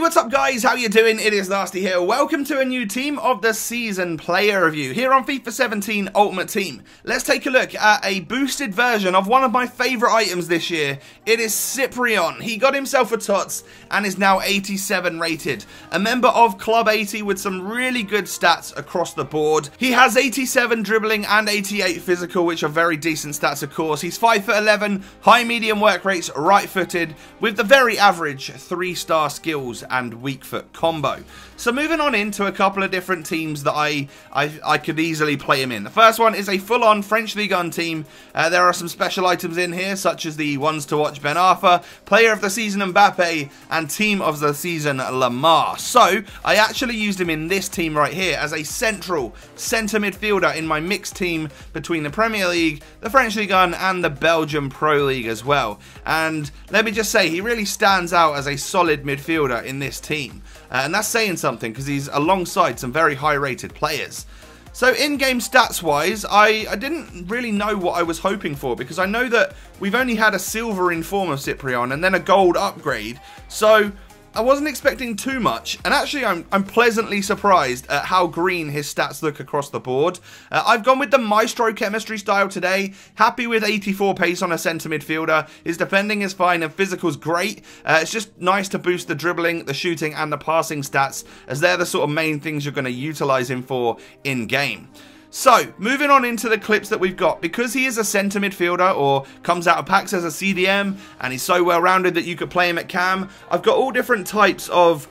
what's up guys, how you doing? It is Nasty here. Welcome to a new Team of the Season player review here on FIFA 17 Ultimate Team. Let's take a look at a boosted version of one of my favourite items this year. It is Cyprien. He got himself a TOTS and is now 87 rated. A member of Club 80 with some really good stats across the board. He has 87 dribbling and 88 physical, which are very decent stats of course. He's 5'11", high medium work rates, right footed, with the very average 3-star skills and weak foot combo. So moving on into a couple of different teams that I could easily play him in. The first one is a full-on French Ligue 1 team. There are some special items in here, such as the ones to watch Ben Arfa, Player of the Season Mbappe, and Team of the Season Lamar. So I actually used him in this team right here as a central centre midfielder in my mixed team between the Premier League, the French Ligue 1, and the Belgian Pro League as well. And let me just say, he really stands out as a solid midfielder in this team. And that's saying something because he's alongside some very high rated players. So in-game stats-wise, I didn't really know what I was hoping for because I know that we've only had a silver in form of Cyprien and then a gold upgrade. So I wasn't expecting too much, and actually I'm pleasantly surprised at how green his stats look across the board. I've gone with the Maestro chemistry style today, happy with 84 pace on a centre midfielder. His defending is fine and physical's great. It's just nice to boost the dribbling, the shooting and the passing stats, as they're the sort of main things you're going to utilise him for in-game. So, moving on into the clips that we've got, because he is a centre midfielder or comes out of packs as a CDM and he's so well rounded that you could play him at cam, I've got all different types of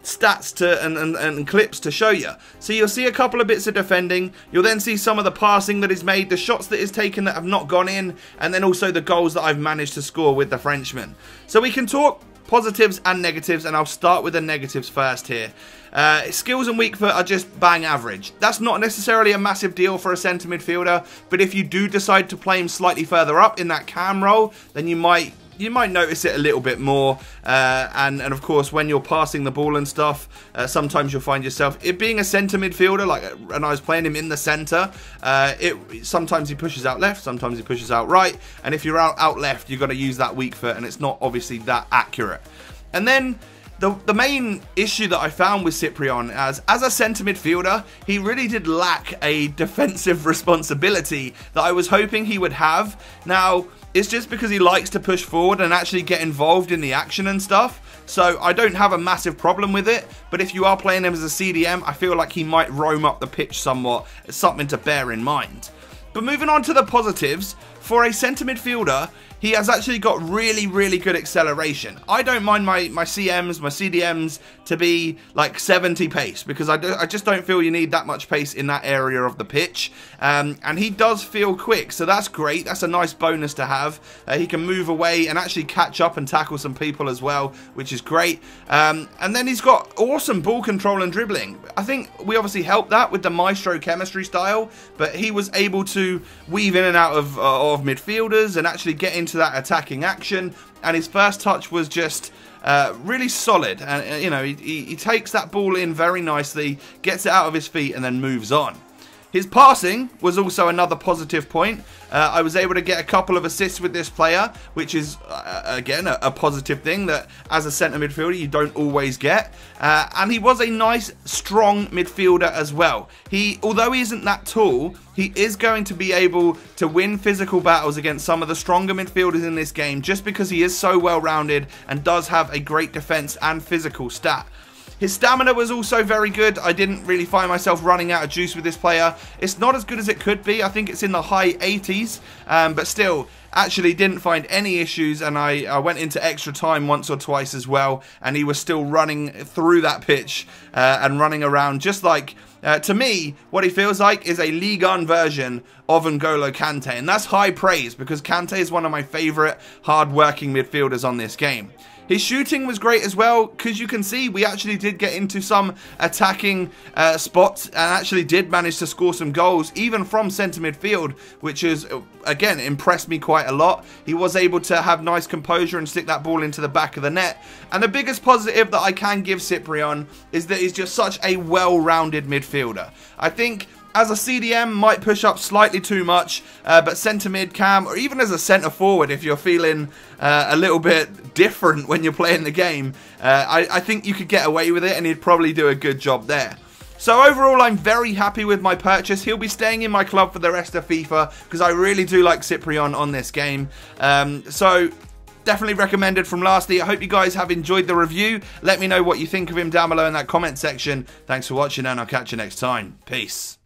stats to and clips to show you. So you'll see a couple of bits of defending, you'll then see some of the passing that is made, the shots that is taken that have not gone in, and then also the goals that I've managed to score with the Frenchman. So we can talk positives and negatives, and I'll start with the negatives first here. Skills and weak foot are just bang average. That's not necessarily a massive deal for a centre midfielder, but if you do decide to play him slightly further up in that cam role, then you might notice it a little bit more, and of course when you're passing the ball and stuff, sometimes you'll find yourself, it being a centre midfielder, and I was playing him in the centre, sometimes he pushes out left, sometimes he pushes out right, and if you're out left, you've got to use that weak foot, and it's not obviously that accurate. And then the main issue that I found with Cyprien, as a centre midfielder, he really did lack a defensive responsibility that I was hoping he would have. Now, it's just because he likes to push forward and actually get involved in the action and stuff, so I don't have a massive problem with it, but if you are playing him as a CDM, I feel like he might roam up the pitch somewhat. It's something to bear in mind. But moving on to the positives, for a centre midfielder, he has actually got really, really good acceleration. I don't mind my CMs, my CDMs to be like 70 pace because I just don't feel you need that much pace in that area of the pitch. And he does feel quick, so that's great. That's a nice bonus to have. He can move away and actually catch up and tackle some people as well, which is great. And then he's got awesome ball control and dribbling. I think we obviously helped that with the Maestro chemistry style, but he was able to weave in and out of midfielders and actually get into that attacking action, and his first touch was just really solid, and you know, he takes that ball in very nicely, gets it out of his feet and then moves on. His passing was also another positive point. I was able to get a couple of assists with this player, which is, again, a positive thing that as a centre midfielder you don't always get. And he was a nice, strong midfielder as well. Although he isn't that tall, he is going to be able to win physical battles against some of the stronger midfielders in this game just because he is so well-rounded and does have a great defence and physical stat. His stamina was also very good. I didn't really find myself running out of juice with this player. It's not as good as it could be. I think it's in the high 80s, but still, actually didn't find any issues, and I went into extra time once or twice as well, and he was still running through that pitch and running around just like, to me, what he feels like is a Ligue 1 version of N'Golo Kante, and that's high praise because Kante is one of my favourite hard-working midfielders on this game. His shooting was great as well, because you can see we actually did get into some attacking spots and actually did manage to score some goals, even from centre midfield, which is, again, impressed me quite a lot. He was able to have nice composure and stick that ball into the back of the net. And the biggest positive that I can give Cyprien is that he's just such a well-rounded midfielder. I think as a CDM might push up slightly too much, but centre mid cam, or even as a centre forward if you're feeling a little bit different when you're playing the game, I think you could get away with it and he'd probably do a good job there. So overall, I'm very happy with my purchase. He'll be staying in my club for the rest of FIFA because I really do like Cyprian on this game. So definitely recommended from Lasty. I hope you guys have enjoyed the review. Let me know what you think of him down below in that comment section. Thanks for watching and I'll catch you next time. Peace.